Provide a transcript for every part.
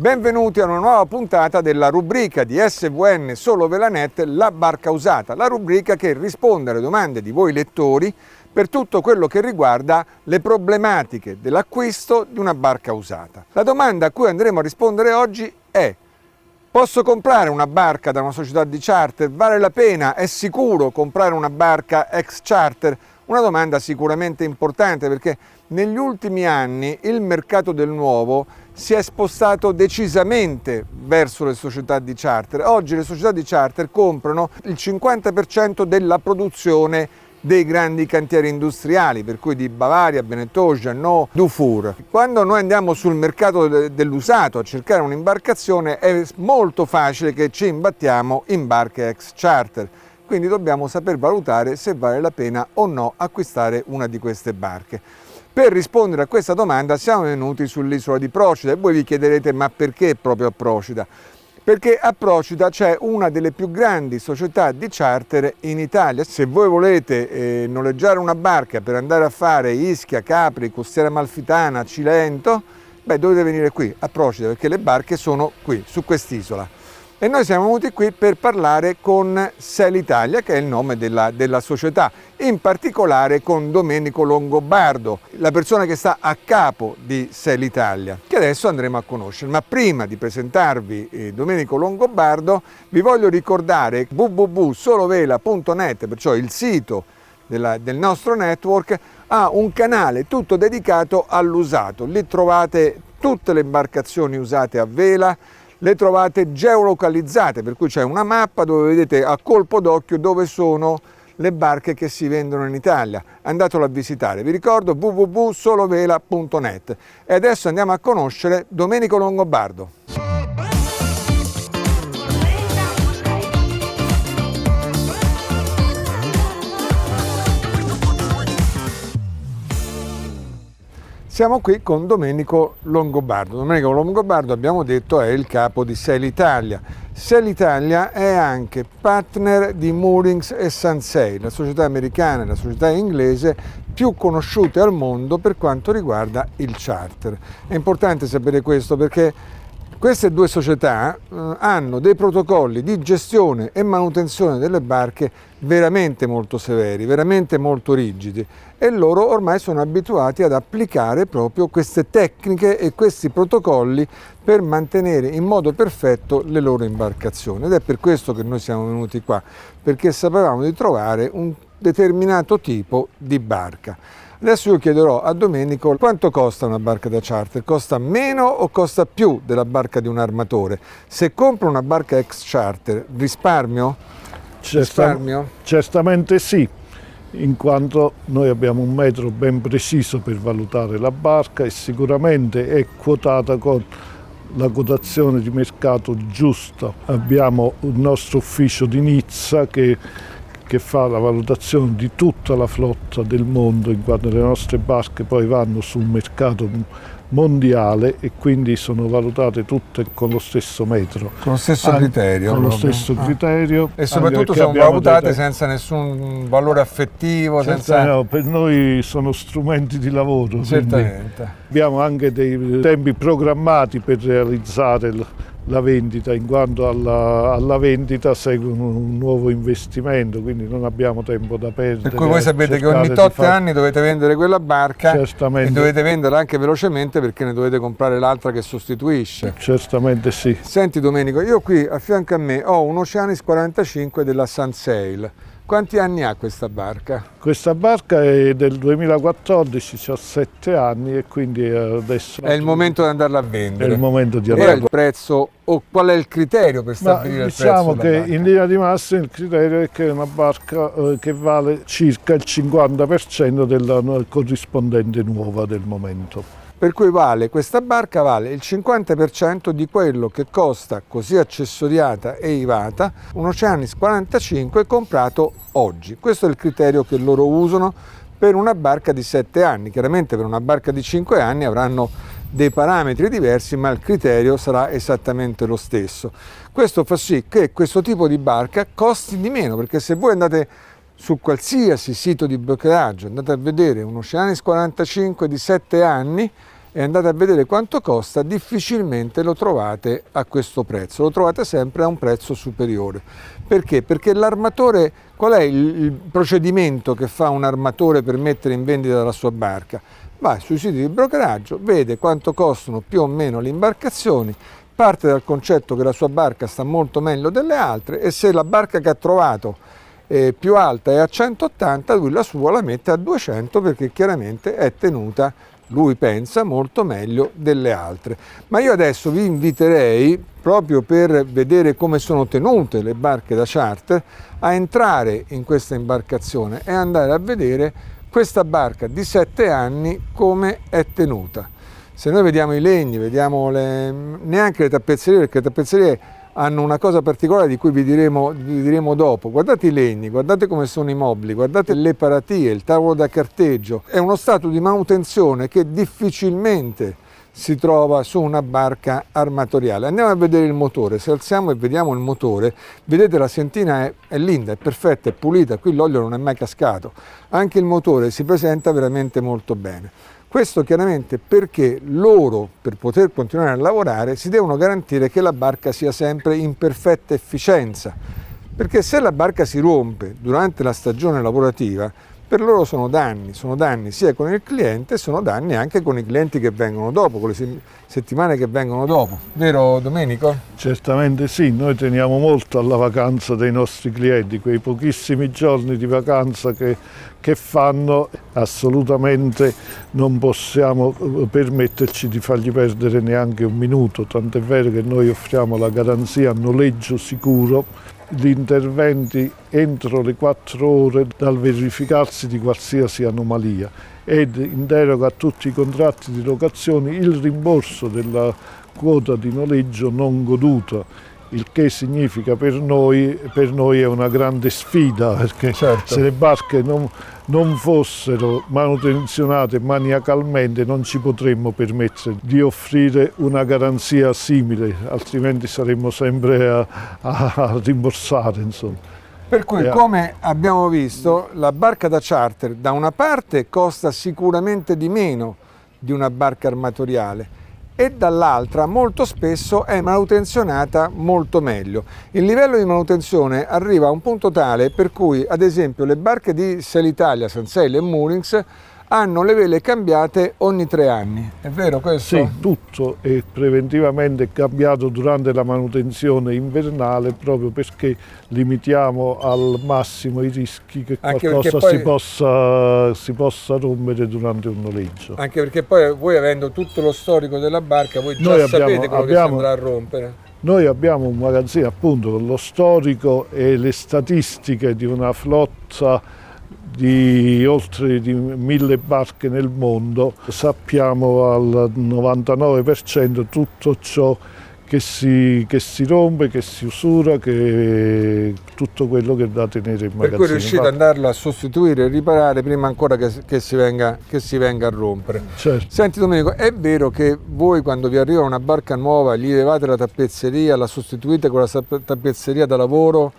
Benvenuti a una nuova puntata della rubrica di SVN Solo Velanet, la barca usata, la rubrica che risponde alle domande di voi lettori per tutto quello che riguarda le problematiche dell'acquisto di una barca usata. La domanda a cui andremo a rispondere oggi è: posso comprare una barca da una società di charter? Vale la pena? È sicuro comprare una barca ex charter? Una domanda sicuramente importante, perché negli ultimi anni il mercato del nuovo si è spostato decisamente verso le società di charter. Oggi le società di charter comprano il 50% della produzione dei grandi cantieri industriali, per cui di Bavaria, Beneteau, Jeannot, Dufour. Quando noi andiamo sul mercato dell'usato a cercare un'imbarcazione è molto facile che ci imbattiamo in barche ex charter, quindi dobbiamo saper valutare se vale la pena o no acquistare una di queste barche. Per rispondere a questa domanda siamo venuti sull'isola di Procida e voi vi chiederete: ma perché proprio a Procida? Perché a Procida c'è una delle più grandi società di charter in Italia. Se voi volete noleggiare una barca per andare a fare Ischia, Capri, Costiera Amalfitana, Cilento, dovete venire qui a Procida, perché le barche sono qui, su quest'isola. E noi siamo venuti qui per parlare con Sail Italia, che è il nome della società, in particolare con Domenico Longobardo, la persona che sta a capo di Sail Italia, che adesso andremo a conoscere. Ma prima di presentarvi Domenico Longobardo, vi voglio ricordare www.solovela.net, perciò il sito del nostro network, ha un canale tutto dedicato all'usato. Lì trovate tutte le imbarcazioni usate a vela, le trovate geolocalizzate, per cui c'è una mappa dove vedete a colpo d'occhio dove sono le barche che si vendono in Italia. Andatelo a visitare. Vi ricordo www.solovela.net. E adesso andiamo a conoscere Domenico Longobardo. Siamo qui con Domenico Longobardo. Domenico Longobardo, abbiamo detto, è il capo di Sail Italia. Sail Italia è anche partner di Moorings e Sunsail, la società americana e la società inglese più conosciute al mondo per quanto riguarda il charter. È importante sapere questo perché queste due società hanno dei protocolli di gestione e manutenzione delle barche veramente molto severi, veramente molto rigidi, e loro ormai sono abituati ad applicare proprio queste tecniche e questi protocolli per mantenere in modo perfetto le loro imbarcazioni. Ed è per questo che noi siamo venuti qua, perché sapevamo di trovare un determinato tipo di barca. Adesso io chiederò a Domenico quanto costa una barca da charter. Costa meno o costa più della barca di un armatore? Se compro una barca ex charter, risparmio? Certamente sì, in quanto noi abbiamo un metro ben preciso per valutare la barca e sicuramente è quotata con la quotazione di mercato giusta. Abbiamo il nostro ufficio di Nizza che fa la valutazione di tutta la flotta del mondo, in quanto le nostre barche poi vanno sul mercato mondiale e quindi sono valutate tutte con lo stesso metro. Con lo stesso criterio. Con lo stesso criterio. E soprattutto sono valutate senza nessun valore affettivo. No, per noi sono strumenti di lavoro. Certamente. Abbiamo anche dei tempi programmati per realizzare la vendita, in quanto alla vendita segue un nuovo investimento, quindi non abbiamo tempo da perdere. Per cui voi sapete che ogni 8 anni dovete vendere quella barca. Certamente. E dovete venderla anche velocemente, perché ne dovete comprare l'altra che sostituisce. Certamente sì. Senti Domenico, io qui a fianco a me ho un Oceanis 45 della Sunsail. Quanti anni ha questa barca? Questa barca è del 2014, ha 7 anni e quindi adesso... È il momento di andarla a vendere. È il momento di andare. Qual è il prezzo o qual è il criterio per stabilire il prezzo della barca? Diciamo che in linea di massima il criterio è che è una barca che vale circa il 50% della corrispondente nuova del momento. Per cui questa barca vale il 50% di quello che costa, così accessoriata e IVAta, un Oceanis 45 comprato oggi. Questo è il criterio che loro usano per una barca di 7 anni. Chiaramente per una barca di 5 anni avranno dei parametri diversi, ma il criterio sarà esattamente lo stesso. Questo fa sì che questo tipo di barca costi di meno, perché se voi andate su qualsiasi sito di brokeraggio, andate a vedere un Oceanis 45 di 7 anni, e andate a vedere quanto costa, difficilmente lo trovate a questo prezzo, lo trovate sempre a un prezzo superiore. Perché? Perché l'armatore, qual è il procedimento che fa un armatore per mettere in vendita la sua barca? Va sui siti di brokeraggio, vede quanto costano più o meno le imbarcazioni, parte dal concetto che la sua barca sta molto meglio delle altre e se la barca che ha trovato più alta è a 180, lui la sua la mette a 200 perché chiaramente è tenuta, lui pensa, molto meglio delle altre. Ma io adesso vi inviterei, proprio per vedere come sono tenute le barche da charter, a entrare in questa imbarcazione e andare a vedere questa barca di 7 anni come è tenuta. Se noi vediamo i legni, vediamo neanche le tappezzerie, perché le tappezzerie hanno una cosa particolare di cui vi diremo dopo. Guardate i legni, guardate come sono i mobili, guardate le paratie, il tavolo da carteggio. È uno stato di manutenzione che difficilmente si trova su una barca armatoriale. Andiamo a vedere il motore. Se alziamo e vediamo il motore, vedete la sentina è linda, è perfetta, è pulita, qui l'olio non è mai cascato. Anche il motore si presenta veramente molto bene. Questo chiaramente perché loro, per poter continuare a lavorare, si devono garantire che la barca sia sempre in perfetta efficienza, perché se la barca si rompe durante la stagione lavorativa, per loro sono danni sia con il cliente, sono danni anche con i clienti che vengono dopo, con le settimane che vengono dopo. Vero Domenico? Certamente sì, noi teniamo molto alla vacanza dei nostri clienti, quei pochissimi giorni di vacanza che fanno, assolutamente non possiamo permetterci di fargli perdere neanche un minuto, tant'è vero che noi offriamo la garanzia a noleggio sicuro, gli interventi entro le 4 ore dal verificarsi di qualsiasi anomalia ed in deroga a tutti i contratti di locazione il rimborso della quota di noleggio non goduta, il che significa per noi è una grande sfida, perché certo, se le barche non fossero manutenzionate maniacalmente non ci potremmo permettere di offrire una garanzia simile, altrimenti saremmo sempre a rimborsare, insomma. Per cui, come abbiamo visto, la barca da charter da una parte costa sicuramente di meno di una barca armatoriale e dall'altra molto spesso è manutenzionata molto meglio. Il livello di manutenzione arriva a un punto tale per cui, ad esempio, le barche di Sailitalia, Sunsail e Moorings hanno le vele cambiate ogni 3 anni. È vero questo? Sì, tutto è preventivamente cambiato durante la manutenzione invernale proprio perché limitiamo al massimo i rischi che qualcosa poi si possa rompere durante un noleggio. Anche perché poi voi, avendo tutto lo storico della barca, voi già sapete quello che si andrà a rompere. Noi abbiamo un magazzino appunto con lo storico e le statistiche di una flotta di oltre 1000 barche nel mondo, sappiamo al 99% tutto ciò che si rompe, che si usura, che tutto quello che è da tenere in magazzino. Per cui riuscite ad andarlo a sostituire e riparare prima ancora che si venga a rompere. Certo. Senti Domenico, è vero che voi quando vi arriva una barca nuova gli levate la tappezzeria, la sostituite con la tappezzeria da lavoro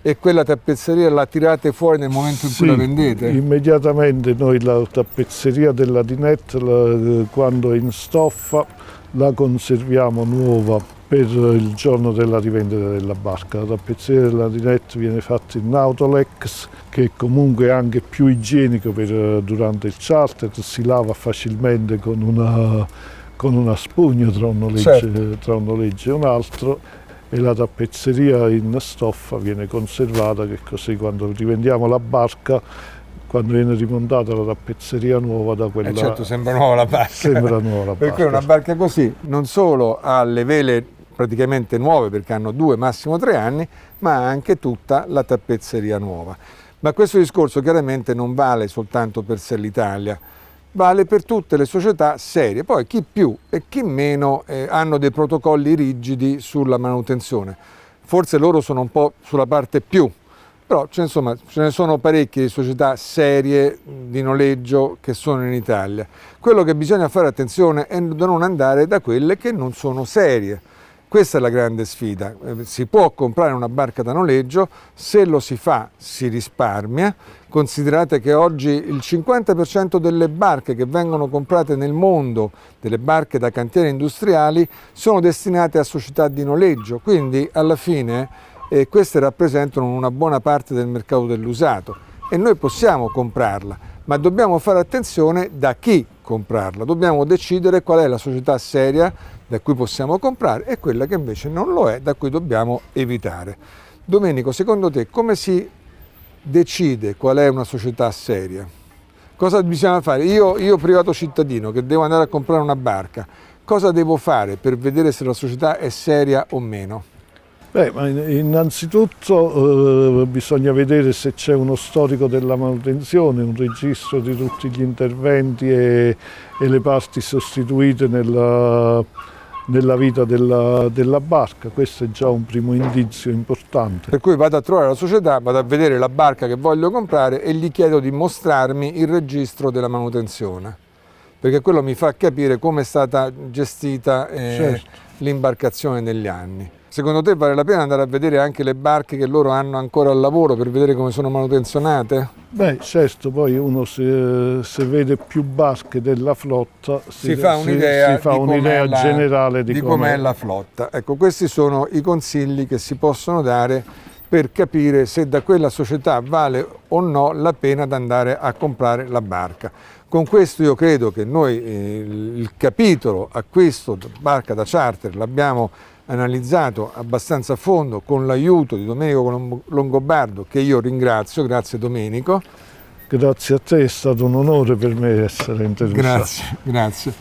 e quella tappezzeria la tirate fuori nel momento in cui la vendete? Immediatamente noi la tappezzeria della dinette, quando è in stoffa, la conserviamo nuova per il giorno della rivendita della barca. La tappezzeria della dinette viene fatta in Autolex, che è comunque anche più igienico durante il charter, si lava facilmente con una spugna tra un noleggio e un altro. E la tappezzeria in stoffa viene conservata, che così quando rivendiamo la barca, quando viene rimontata la tappezzeria nuova, da quella certo, sembra nuova la barca. Sembra nuova la barca. Per cui una barca così non solo ha le vele praticamente nuove, perché hanno 2, massimo 3 anni, ma ha anche tutta la tappezzeria nuova. Ma questo discorso chiaramente non vale soltanto per Sailitalia, vale per tutte le società serie. Poi chi più e chi meno hanno dei protocolli rigidi sulla manutenzione. Forse loro sono un po' sulla parte più, però ce ne sono parecchie società serie di noleggio che sono in Italia. Quello che bisogna fare attenzione è non andare da quelle che non sono serie. Questa è la grande sfida. Si può comprare una barca da noleggio, se lo si fa si risparmia. Considerate che oggi il 50% delle barche che vengono comprate nel mondo, delle barche da cantieri industriali, sono destinate a società di noleggio, quindi alla fine queste rappresentano una buona parte del mercato dell'usato e noi possiamo comprarla, ma dobbiamo fare attenzione da chi comprarla, dobbiamo decidere qual è la società seria da cui possiamo comprare e quella che invece non lo è, da cui dobbiamo evitare. Domenico, secondo te come si decide qual è una società seria? Cosa bisogna fare? Io privato cittadino che devo andare a comprare una barca, cosa devo fare per vedere se la società è seria o meno? Beh, ma innanzitutto bisogna vedere se c'è uno storico della manutenzione, un registro di tutti gli interventi e le parti sostituite nella vita della barca. Questo è già un primo indizio importante. Per cui vado a trovare la società, vado a vedere la barca che voglio comprare e gli chiedo di mostrarmi il registro della manutenzione, perché quello mi fa capire come è stata gestita l'imbarcazione negli anni. Secondo te vale la pena andare a vedere anche le barche che loro hanno ancora al lavoro per vedere come sono manutenzionate? Beh, certo, poi uno se vede più barche della flotta si fa un'idea generale di com'è la flotta. Ecco, questi sono i consigli che si possono dare per capire se da quella società vale o no la pena di andare a comprare la barca. Con questo io credo che noi il capitolo acquisto barca da charter l'abbiamo analizzato abbastanza a fondo con l'aiuto di Domenico Longobardo, che io ringrazio. Grazie Domenico. Grazie a te, è stato un onore per me essere intervistato. Grazie.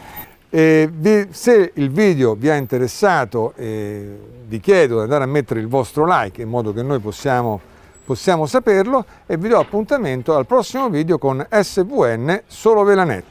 Se il video vi ha interessato, vi chiedo di andare a mettere il vostro like in modo che noi possiamo saperlo e vi do appuntamento al prossimo video con SVN Solo Velanet.